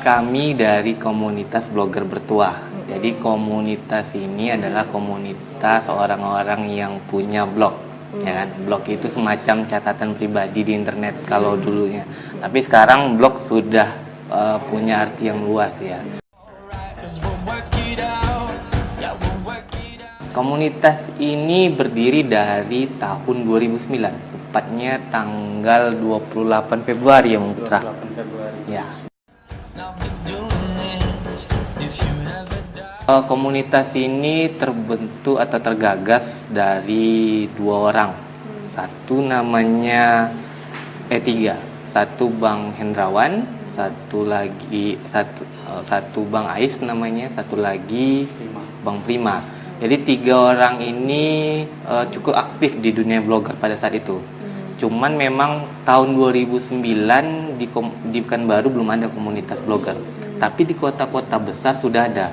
kami dari komunitas blogger bertuah. Jadi komunitas ini adalah komunitas orang-orang yang punya blog. Ya kan? Blog itu semacam catatan pribadi di internet kalau dulunya. Tapi sekarang blog sudah punya arti yang luas ya. Komunitas ini berdiri dari tahun 2009, tepatnya tanggal 28 Februari ya, Bung Putra. 28 Februari. Ya. Komunitas ini terbentuk atau tergagas dari dua orang. Satu namanya tiga. Satu Bang Hendrawan, satu Bang Ais namanya, satu lagi Bang Prima. Jadi tiga orang ini cukup aktif di dunia blogger pada saat itu. Cuman memang tahun 2009 di Pekanbaru belum ada komunitas blogger. Tapi di kota-kota besar sudah ada.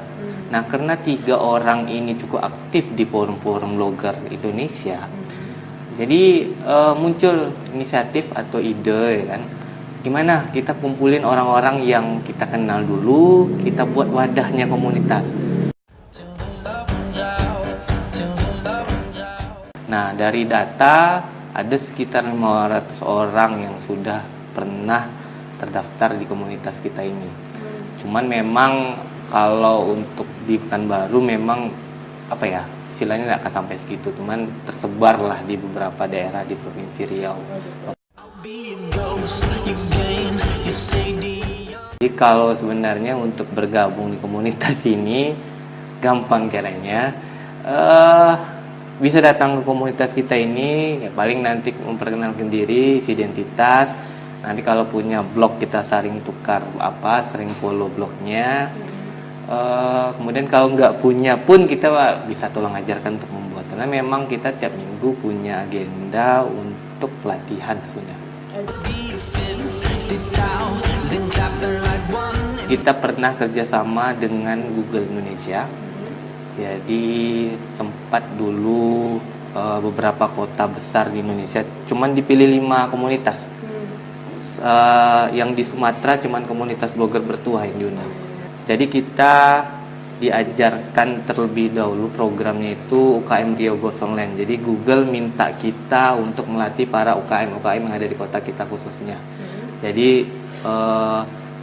Nah, karena tiga orang ini cukup aktif di forum-forum blogger Indonesia, jadi muncul inisiatif atau ide, ya kan? Gimana kita kumpulin orang-orang yang kita kenal dulu, kita buat wadahnya komunitas. Nah, dari data ada sekitar 500 orang yang sudah pernah terdaftar di komunitas kita ini. Cuman memang kalau untuk di Pekanbaru memang apa ya, istilahnya nggak akan sampai segitu, cuman tersebar lah di beberapa daerah di Provinsi Riau. Jadi kalau sebenarnya untuk bergabung di komunitas ini gampang caranya. Bisa datang ke komunitas kita ini, ya paling nanti memperkenalkan diri, isi identitas. Nanti kalau punya blog kita sering tukar sering follow blognya. Kemudian kalau nggak punya pun kita bisa tolong ajarkan untuk membuat. Karena memang kita tiap minggu punya agenda untuk pelatihan sudah. Kita pernah kerjasama dengan Google Indonesia. Jadi sempat dulu beberapa kota besar di Indonesia, cuman dipilih 5 komunitas. Yang di Sumatera cuman komunitas blogger bertuah yang diundang. Jadi kita diajarkan terlebih dahulu programnya itu UKM Riau Goes Online. Jadi Google minta kita untuk melatih para UKM yang ada di kota kita khususnya. Jadi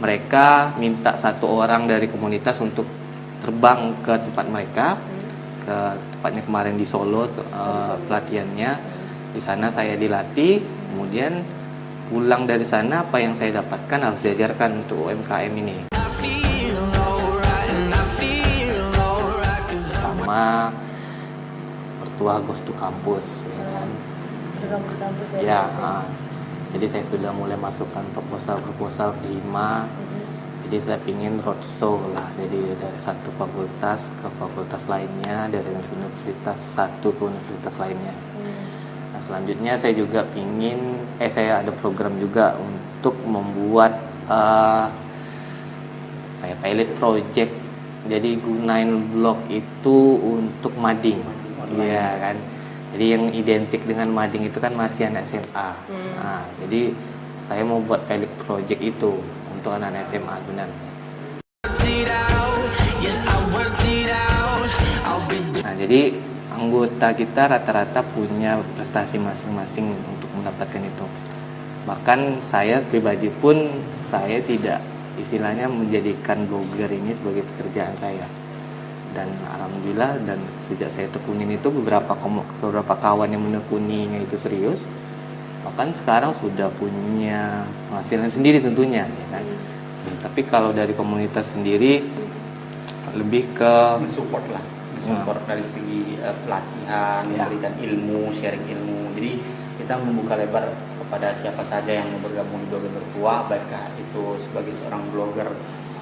mereka minta 1 orang dari komunitas untuk terbang ke tempat mereka, ke tempatnya kemarin di Solo pelatihannya. Di sana saya dilatih, kemudian pulang dari sana apa yang saya dapatkan harus diajarkan untuk UMKM ini. Sama Bertuah Goes to Campus, ya kan? Kampus Ya, jadi saya sudah mulai masukkan proposal ke HIMA. Jadi saya ingin roadshow lah, jadi dari satu fakultas ke fakultas lainnya, dari universitas satu ke universitas lainnya. Nah, selanjutnya saya juga saya ada program juga untuk membuat pilot project. Jadi gunain blog itu untuk mading, iya kan. Jadi yang identik dengan mading itu kan masih anak SMA. Nah, jadi saya mau buat pilot project itu untuk anak SMA sebenarnya. Nah, jadi anggota kita rata-rata punya prestasi masing-masing untuk mendapatkan itu. Bahkan saya pribadi pun saya tidak istilahnya menjadikan blogger ini sebagai pekerjaan saya. Dan alhamdulillah, dan sejak saya tekunin itu beberapa kawan yang menekuninya itu serius. Bahkan sekarang sudah punya penghasilan sendiri tentunya, ya kan. Tapi kalau dari komunitas sendiri lebih ke Mensupport lah, support dari segi pelatihan, memberikan ilmu, sharing ilmu. Jadi kita membuka lebar kepada siapa saja yang mau bergabung di blogger bertuah, baikkah itu sebagai seorang blogger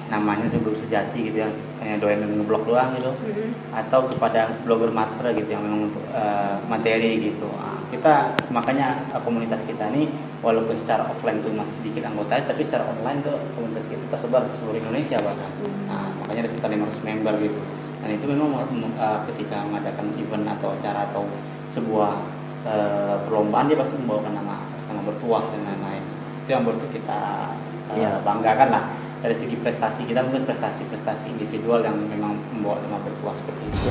namanya sebelum sejati gitu, yang doyan ngeblog doang gitu, atau kepada blogger matre gitu yang memang untuk materi gitu. Kita makanya komunitas kita ini walaupun secara offline itu masih sedikit anggotanya, tapi secara online tuh komunitas kita tersebar di seluruh Indonesia bahkan. Makanya ada sekitar 500 member gitu. Dan itu memang ketika mengadakan event atau acara atau sebuah perlombaan, dia pasti membawakan nama bertuah dan lain-lain. Itu yang bertuah kita banggakan lah. dari segi prestasi kita mungkin prestasi individual yang memang membawa nama berkuah seperti itu.